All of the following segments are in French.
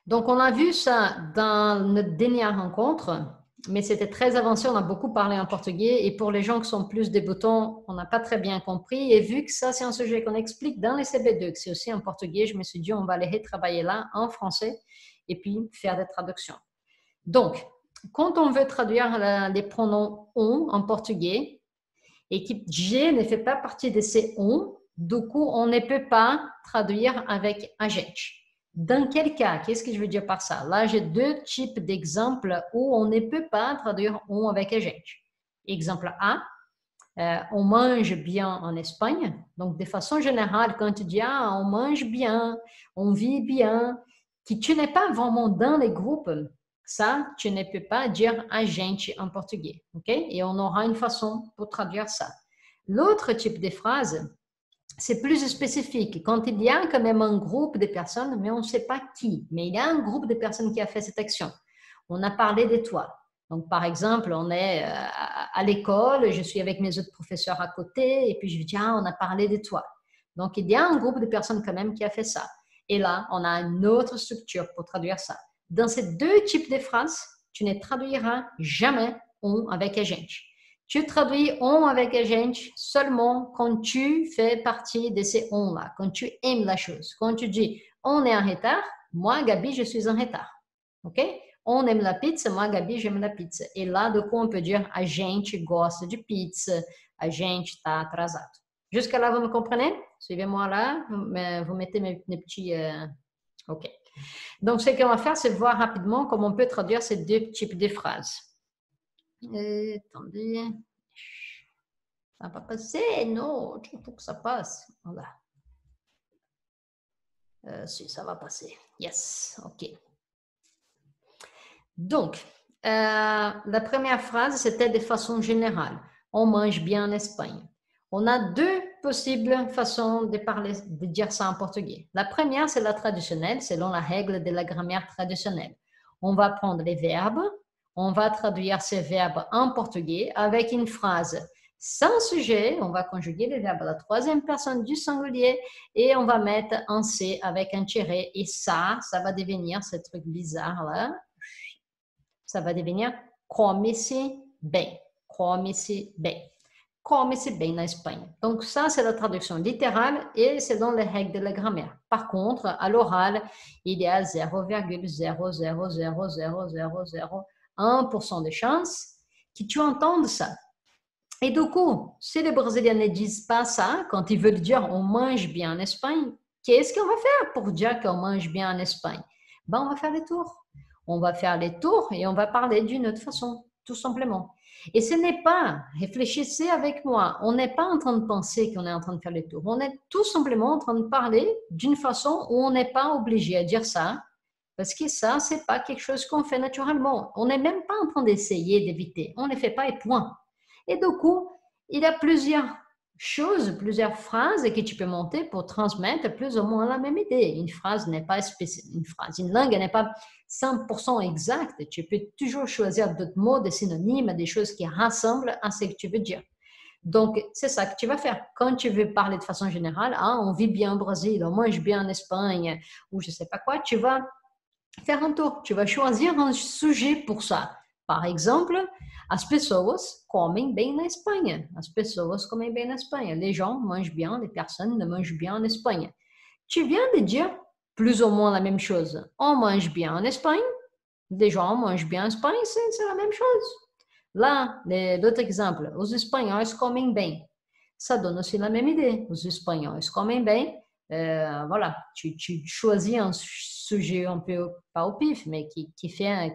Donc, on a vu ça dans notre dernière rencontre, mais c'était très avancé, on a beaucoup parlé en portugais, et pour les gens qui sont plus débutants, on n'a pas très bien compris, et vu que ça, c'est un sujet qu'on explique dans les CB2, que c'est aussi en portugais, je me suis dit, on va les retravailler là, en français, et puis faire des traductions. Donc, quand on veut traduire les pronoms on en portugais, et que G ne fait pas partie de ces on, du coup, on ne peut pas traduire avec agente. Dans quel cas? Qu'est-ce que je veux dire par ça? Là, j'ai deux types d'exemples où on ne peut pas traduire on avec agente. Exemple A, on mange bien en Espagne. Donc, de façon générale, quand tu dis on mange bien, on vit bien, que tu n'es pas vraiment dans les groupes, ça, tu ne peux pas dire agente en portugais. OK? Et on aura une façon pour traduire ça. L'autre type de phrase, c'est plus spécifique. Quand il y a quand même un groupe de personnes, mais on ne sait pas qui, mais il y a un groupe de personnes qui a fait cette action. On a parlé de toi. Donc, par exemple, on est à l'école, je suis avec mes autres professeurs à côté, et puis je dis, on a parlé de toi. Donc, il y a un groupe de personnes quand même qui a fait ça. Et là, on a une autre structure pour traduire ça. Dans ces deux types de phrases, tu ne traduiras jamais on avec agent. Tu traduis on avec agent seulement quand tu fais partie de ces on-là, quand tu aimes la chose. Quand tu dis on est en retard, moi, Gabi, je suis en retard. OK? On aime la pizza, moi, Gabi, j'aime la pizza. Et là, du coup, on peut dire a gente gosta de pizza, a gente está atrasado. Jusqu'à là, vous me comprenez? Suivez-moi là, vous mettez mes petits... OK. Donc, ce qu'on va faire, c'est voir rapidement comment on peut traduire ces deux types de phrases. Attendez. Ça va pas passer, non, il faut que ça passe. Voilà. Si, ça va passer. Yes, OK. Donc, la première phrase, c'était de façon générale. On mange bien en Espagne. On a deux possibles façons de parler, de dire ça en portugais. La première, c'est la traditionnelle, selon la règle de la grammaire traditionnelle. On va prendre les verbes, on va traduire ces verbes en portugais avec une phrase sans sujet. On va conjuguer les verbes à la troisième personne du singulier et on va mettre un C avec un tiret. Et ça va devenir ce truc bizarre là. Ça va devenir come-se bem. Come-se bem. Come-se bem na Espagne. Donc, ça, c'est la traduction littérale et c'est dans les règles de la grammaire. Par contre, à l'oral, il y a 0,0000001% de chances que tu entendes ça. Et du coup, si les Brésiliens ne disent pas ça, quand ils veulent dire on mange bien en Espagne, qu'est-ce qu'on va faire pour dire qu'on mange bien en Espagne? Ben, on va faire les tours. On va faire les tours et on va parler d'une autre façon, tout simplement. Et ce n'est pas, réfléchissez avec moi, on n'est pas en train de penser qu'on est en train de faire les tours. On est tout simplement en train de parler d'une façon où on n'est pas obligé à dire ça, parce que ça, c'est pas quelque chose qu'on fait naturellement. On n'est même pas en train d'essayer d'éviter. On ne les fait pas et point. Et du coup, il y a plusieurs choses, plusieurs phrases que tu peux monter pour transmettre plus ou moins la même idée. Une phrase n'est pas une langue n'est pas 100% exacte. Tu peux toujours choisir d'autres mots, des synonymes, des choses qui rassemblent à ce que tu veux dire. Donc, c'est ça que tu vas faire. Quand tu veux parler de façon générale, on vit bien au Brésil, on mange bien en Espagne, ou je ne sais pas quoi, tu vas faire un tour. Tu vas choisir un sujet pour ça. Par exemple, as pessoas comem bem na Espanha. As pessoas comem bem na Espanha. Les gens mangent bien, les personnes mangent bien en Espagne. Tu viens de dire plus ou moins la même chose. On mange bien en Espagne, les gens mangent bien en Espagne, c'est la même chose. Là, l'autre exemple, os espanhóis comem bem. Ça donne aussi la même idée. Os espanhóis comem bem. Voilà, tu choisis un sujet un peu pas au pif, mais qui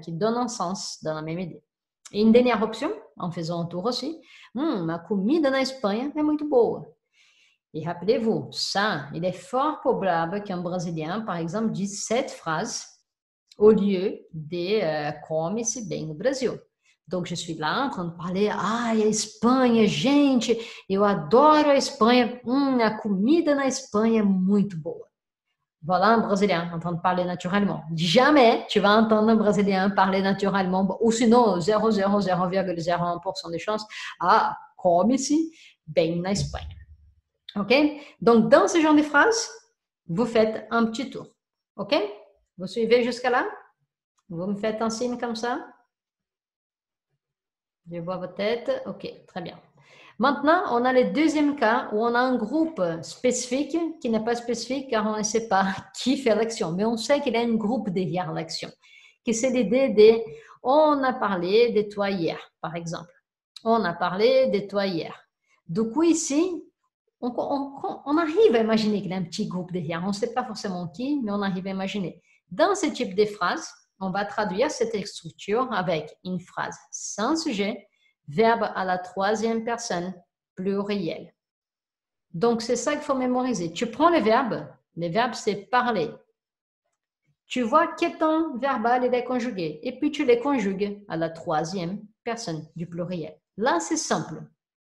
donne un sens dans la même idée. E une dernière option, en faisant un tour aussi, a comida na Espanha é muito boa. Et rappelez-vous, ça, il est fort probable qu'un Brésilien, par exemple, dise cette phrase au lieu de come-se bem no Brasil. Donc, je suis là en train de parler, a Espanha, gente, eu adoro a Espanha, a comida na Espanha é muito boa. Voilà un Brésilien en train de parler naturellement. Jamais tu vas entendre un Brésilien parler naturellement, ou sinon 0,01% de chance, come-se bem na Espanha. OK? Donc, dans ce genre de phrase, vous faites un petit tour. OK? Vous suivez jusqu'à là? Vous me faites un signe comme ça? Je vois votre tête. OK, très bien. Maintenant, on a le deuxième cas où on a un groupe spécifique qui n'est pas spécifique car on ne sait pas qui fait l'action, mais on sait qu'il y a un groupe derrière l'action. Que c'est l'idée de on a parlé de toi hier, par exemple. On a parlé de toi hier. Du coup, ici, on arrive à imaginer qu'il y a un petit groupe derrière. On ne sait pas forcément qui, mais on arrive à imaginer. Dans ce type de phrase, on va traduire cette structure avec une phrase sans sujet, verbe à la troisième personne, pluriel. Donc, c'est ça qu'il faut mémoriser. Tu prends le verbe c'est parler. Tu vois que ton verbal il est conjugué et puis tu les conjugues à la troisième personne du pluriel. Là, c'est simple.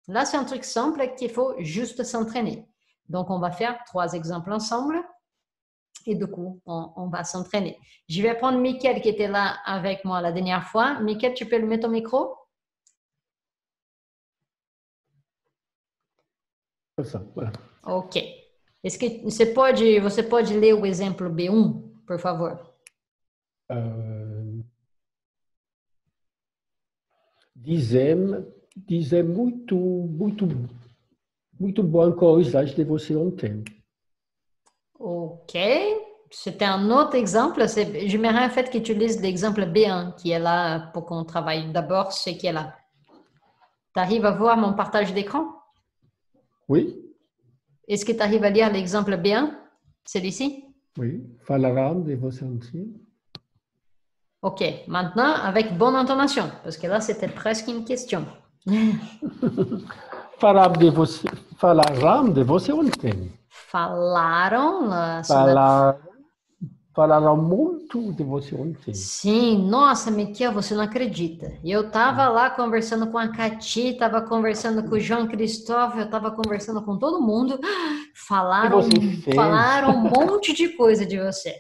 Là, c'est un truc simple qu'il faut juste s'entraîner. Donc, on va faire 3 exemples ensemble et du coup, on va s'entraîner. Je vais prendre Mickaël qui était là avec moi la dernière fois. Mickaël, tu peux lui mettre ton micro? Comme ça, voilà. Ok. Est-ce que você pode ler o exemplo B1, por favor? Dizer muito boa coisa de você ontem. Ok. C'était un autre exemple. J'aimerais en fait que tu lises l'exemple B1 qui est là pour qu'on travaille d'abord ce qui est là. Tu arrives à voir mon partage d'écran? Oui. Est-ce que tu arrives à lire l'exemple B1? Celui-ci? Oui. Falarão de você ontem. Ok. Maintenant, avec bonne intonation, parce que là, c'était presque une question. Falarão de você ontem. Falaram. Falaram muito de você ontem. Sim, nossa, Miquel, você não acredita. Eu tava lá conversando com a Cati, tava conversando com o João Cristóvão, eu tava conversando com todo mundo. Falaram um monte de coisa de você.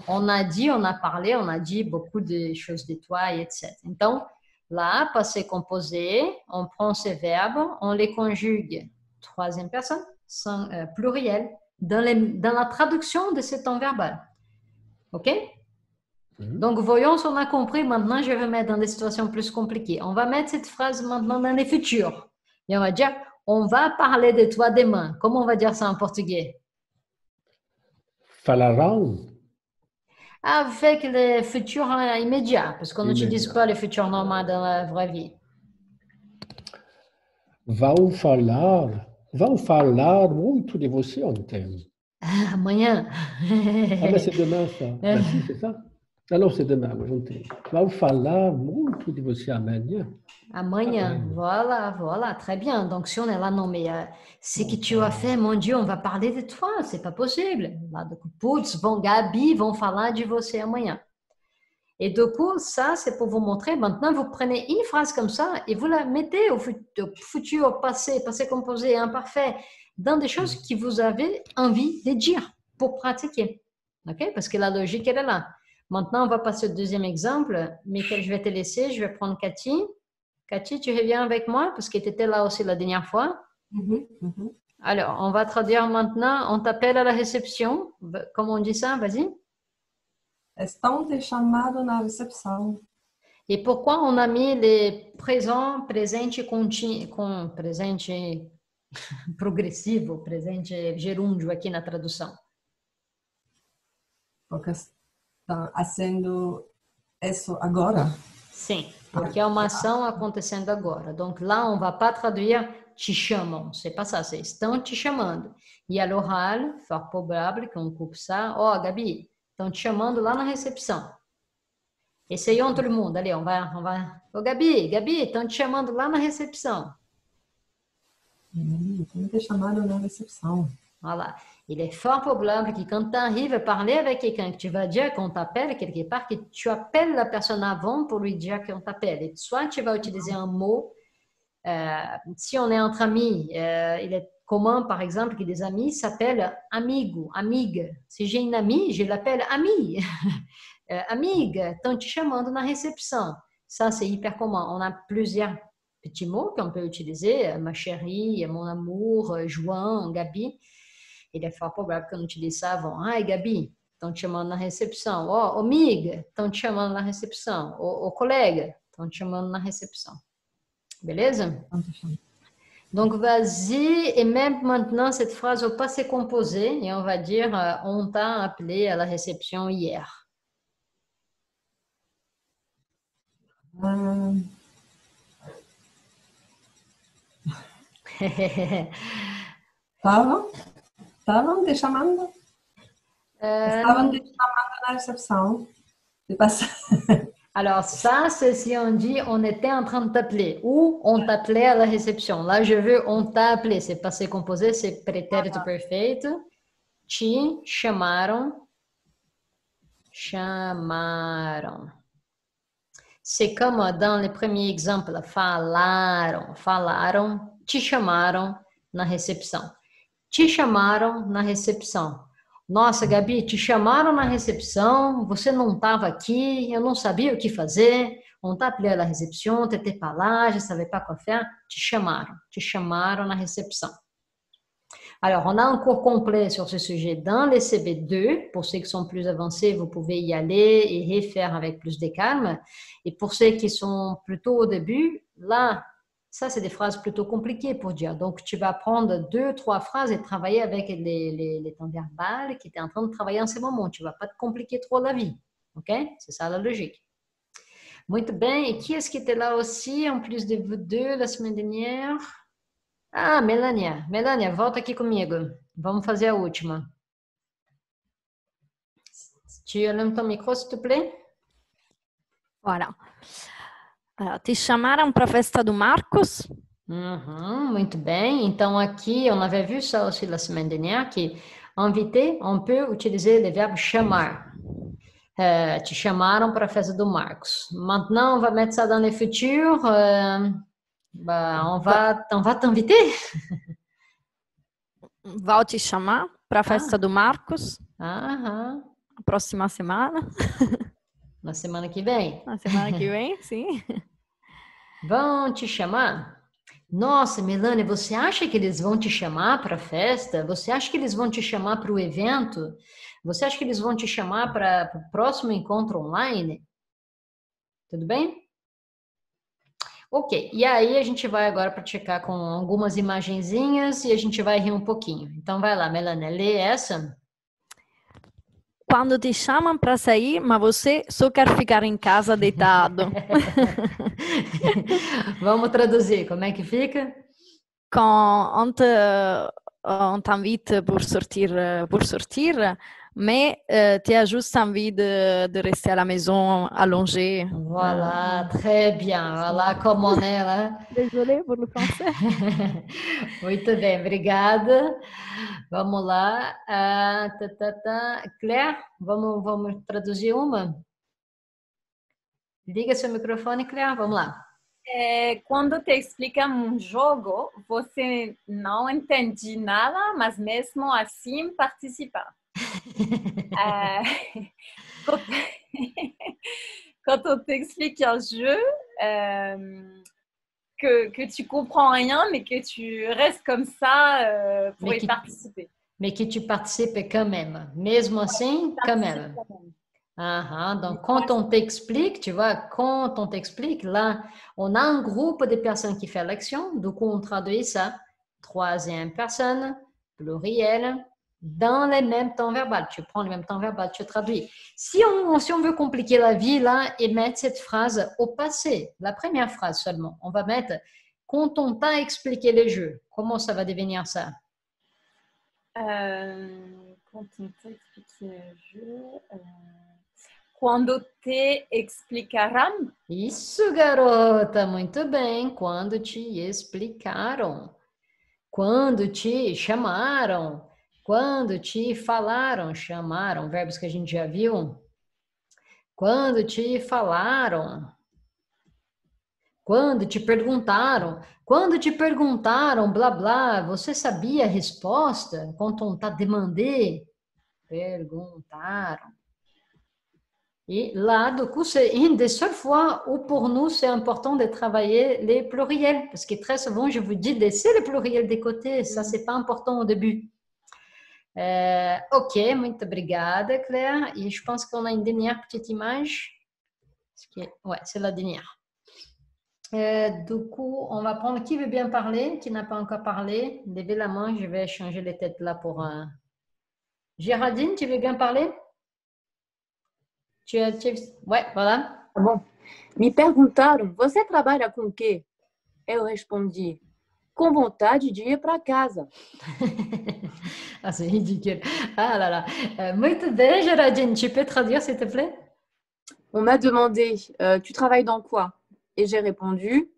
On a dit, on a parlé, on a dit beaucoup de choses de toi, etc. Então, là, passé composé, on prend ces verbes, on les conjugue, troisième personne, pluriel, dans la traduction de ce temps verbal. OK? Donc, voyons si on a compris. Maintenant, je vais mettre dans des situations plus compliquées. On va mettre cette phrase maintenant dans les futurs. Et on va dire, on va parler de toi demain. Comment on va dire ça en portugais? Falarão. Avec le futur immédiat, parce qu'on n'utilise pas le futur normal dans la vraie vie. Vão falar muito de você ontem. Amanhã. Mais c'est demain, ça. Si, c'est ça. Ah non, c'est demain, ontem. Vão falar muito de você amanhã. Amanhã, voilà, très bien. Donc, si on est là, non, mais ce que tu as fait, mon Dieu, on va parler de toi, c'est pas possible. Là, donc, putz, Gabi vont falar de você amanhã. Et du coup, ça, c'est pour vous montrer. Maintenant, vous prenez une phrase comme ça et vous la mettez au futur, au passé composé, imparfait, dans des choses que vous avez envie de dire pour pratiquer. OK? Parce que la logique, elle est là. Maintenant, on va passer au deuxième exemple. Michael, je vais te laisser. Je vais prendre Cathy. Cathy, tu reviens avec moi parce que tu étais là aussi la dernière fois. Alors, on va traduire maintenant. On t'appelle à la réception. Comment on dit ça? Vas-y. Estão te chamando na recepção. Et pourquoi on a mis les présents, presente presente progressivo, presente gerúndio aqui na tradução? Porque está fazendo isso agora. Sim, porque é uma ação acontecendo agora. Donc là, on ne va pas traduire te chamam, c'est pas ça, c'est estão te chamando. E à l'oral, fort probable qu'on coupe ça. Oh, Gabi, estão te chamando lá na recepção. Essayons todo mundo, ali, on va. Ô, Gabi, estão te chamando lá na recepção. Estão te chamando na recepção. Voilà. Il est fort probable que quand tu arrives à parler avec quelqu'un, que tu vas dire qu'on t'appelle quelque part, que tu appelles la personne avant pour lui dire qu'on t'appelle. Et soit tu vas utiliser un mot, si on est entre amis, il est commun, par exemple, que des amis s'appellent amigo, amiga. Si j'ai une amie, je l'appelle amie. Amiga, estão te chamando na recepção. Ça, c'est hyper commun. On a plusieurs petits mots qu'on peut utiliser. Ma chérie, mon amour, João, Gabi. Il est fort probable qu'on utilise ça avant. Hi, Gabi. estão te chamando na recepção. Ó, amiga, estão te chamando na recepção. Ô, colega, estão te chamando na recepção. Beleza? Donc, vas-y, et même maintenant, cette phrase au passé composé, et on va dire, on t'a appelé à la réception hier. Estavam te chamando? Estavam te chamando na recepção. Alors ça, c'est si on dit on était en train de t'appeler ou on t'appelait à la réception. Là, je veux on t'a appelé. C'est passé composé, c'est pretérito perfeito. Te chamaram. Chamaram. C'est comme dans le premier exemple, falaram. Falaram, te chamaram na recepção. Te chamaram na recepção. Nossa, Gabi, te chamaram na recepção, você não estava aqui, eu não sabia o que fazer, on t'a appelé à la réception, t'étais pas là, je savais pas quoi faire, te chamaram na réception. Alors, on a un cours complet sur ce sujet dans les CB2. Pour ceux qui sont plus avancés, vous pouvez y aller et refaire avec plus de calme. Et pour ceux qui sont plutôt au début, là, ça, c'est des phrases plutôt compliquées pour dire. Donc, tu vas prendre 2, 3 phrases et travailler avec les temps verbales qui tu es en train de travailler en ce moment. Tu ne vas pas te compliquer trop la vie. OK? C'est ça la logique. Muito bem. Et qui est-ce qui était là aussi, en plus de vous deux, la semaine dernière? Ah, Melania. Melania, volta aqui comigo. Vamos fazer a última. Tu allumes ton micro, s'il te plaît? Voilà. Te chamaram para a festa do Marcos? Muito bem. Então, aqui, on avait vu ça aussi la semaine dernière, que invité, on peut utiliser le verbe chamar. Te chamaram para a festa do Marcos. Maintenant, on va mettre ça dans le futur. On va t'inviter. Vou te chamar para a festa do Marcos. Próxima semana. Na semana que vem. Na semana que vem, sim. Vão te chamar? Nossa, Melania, você acha que eles vão te chamar para a festa? Você acha que eles vão te chamar para o evento? Você acha que eles vão te chamar para o próximo encontro online? Tudo bem? Ok, e aí a gente vai agora para checar com algumas imagenzinhas e a gente vai rir um pouquinho. Então vai lá, Melania, lê essa. Quando te chamam para sair, mas você só quer ficar em casa deitado. Vamos traduzir, como é que fica? Quand on t'invite pour sortir, mais tu as juste envie de rester à la maison allongé. Voilà, très bien. Voilà como on est là. Désolée pour le français. Muito bem, obrigada. Vamos lá. Claire, vamos traduzir uma? Liga seu microfone, Claire, vamos lá. Quando te explicam um jogo, você não entende nada, mas mesmo assim participa. Quand on t'explique un jeu, que tu comprends rien, mais que tu restes comme ça pour y participer. Mais que tu participes quand même. Mesmo assim, quand même. Donc, quand on t'explique, tu vois, quand on t'explique, là, on a un groupe de personnes qui fait l'action. Du coup, on traduit ça. Troisième personne, pluriel, dans les mêmes temps verbal. Tu prends le même temps verbal, tu traduis. Si on veut compliquer la vie, là, et mettre cette phrase au passé, la première phrase seulement, on va mettre « quand on t'a expliqué les jeux ». Comment ça va devenir ça? Quand on t'a expliqué les jeux... Quando te explicaram? Isso, garota, muito bem. Quando te explicaram. Quando te chamaram. Quando te falaram. Chamaram, verbos que a gente já viu. Quando te falaram. Quando te perguntaram. Quando te perguntaram, blá, blá, você sabia a resposta? Quand on t'a demandé. Perguntaram. Et là, du coup, c'est une des seules fois où pour nous, c'est important de travailler les pluriels. Parce que très souvent, je vous dis, laissez les pluriels de côté. Ça, c'est pas important au début. Ok, muito obrigada, Claire. Et je pense qu'on a une dernière petite image. Ouais, c'est la dernière. Du coup, on va prendre qui veut bien parler, qui n'a pas encore parlé. Levez la main, je vais changer les têtes là pour... Géraldine, tu veux bien parler? Ouais, voilà. Tá bom. Me perguntaram, você trabalha com o quê? Eu respondi, com vontade de ir para casa. Ah, c'est ridicule. Ah là là. Muito bem, Géraldine, tu peux traduire, s'il te plaît? On m'a demandé, tu travailles dans quoi? Et j'ai répondu,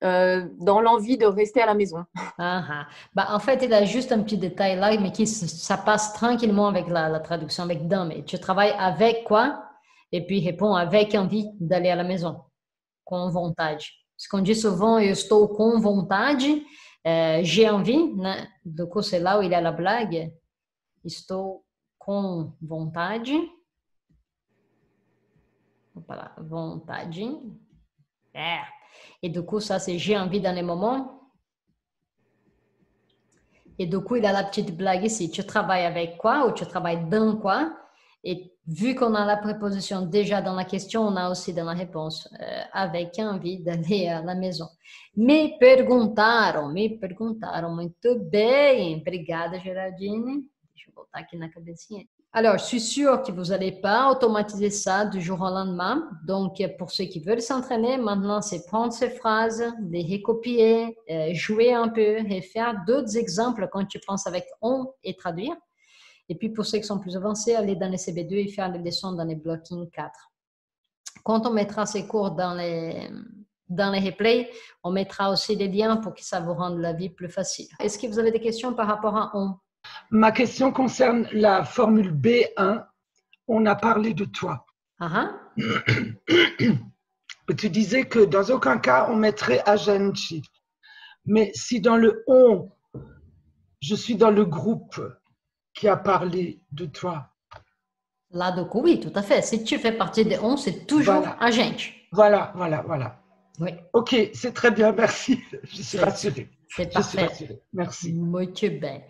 dans l'envie de rester à la maison. Bah, en fait, il a juste un petit détail là, mais ça passe tranquillement avec la traduction avec dans. Mais tu travailles avec quoi? Et puis répond avec envie d'aller à la maison. Com vontade. Ce qu'on dit souvent, eu estou com vontade, j'ai envie, né? Du coup, c'est là où il y a la blague. Estou com vontade. Voilà, vontade. Et du coup, ça, c'est j'ai envie dans les moments. Et du coup, il a la petite blague ici. Tu travailles avec quoi ou tu travailles dans quoi? Et vu qu'on a la préposition déjà dans la question, on a aussi dans la réponse avec envie d'aller à la maison. Me perguntaram. Muito bem. Obrigada, Geraldine. Deixa eu voltar aqui na cabecinha. Alors, je suis sûre que vous n'allez pas automatiser ça du jour au lendemain. Donc, pour ceux qui veulent s'entraîner, maintenant, c'est prendre ces phrases, les recopier, jouer un peu et faire d'autres exemples quand tu penses avec on et traduire. Et puis, pour ceux qui sont plus avancés, aller dans les CB2 et faire les leçons dans les blockings 4. Quand on mettra ces cours dans les replays, on mettra aussi des liens pour que ça vous rende la vie plus facile. Est-ce que vous avez des questions par rapport à on? Ma question concerne la formule B1. On a parlé de toi. Tu disais que dans aucun cas, on mettrait a gente. Mais si dans le on, je suis dans le groupe qui a parlé de toi. Là, donc, oui, tout à fait. Si tu fais partie des on, c'est toujours a gente. Voilà. Oui. Ok, c'est très bien, merci. Je suis rassurée. C'est parfait. Merci. Muito bem.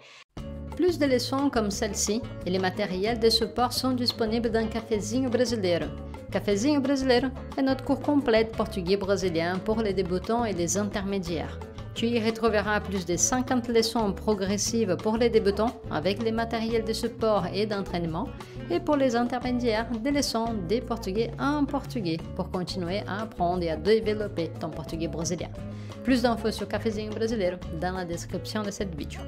Plus de leçons comme celle-ci et les matériels de support sont disponibles dans Cafezinho Brasileiro. Cafezinho Brasileiro est notre cours complet de portugais brésilien pour les débutants et les intermédiaires. Tu y retrouveras plus de 50 leçons progressives pour les débutants avec les matériels de support et d'entraînement et pour les intermédiaires des leçons de portugais en portugais pour continuer à apprendre et à développer ton portugais brésilien. Plus d'infos sur Cafezinho Brasileiro dans la description de cette vidéo.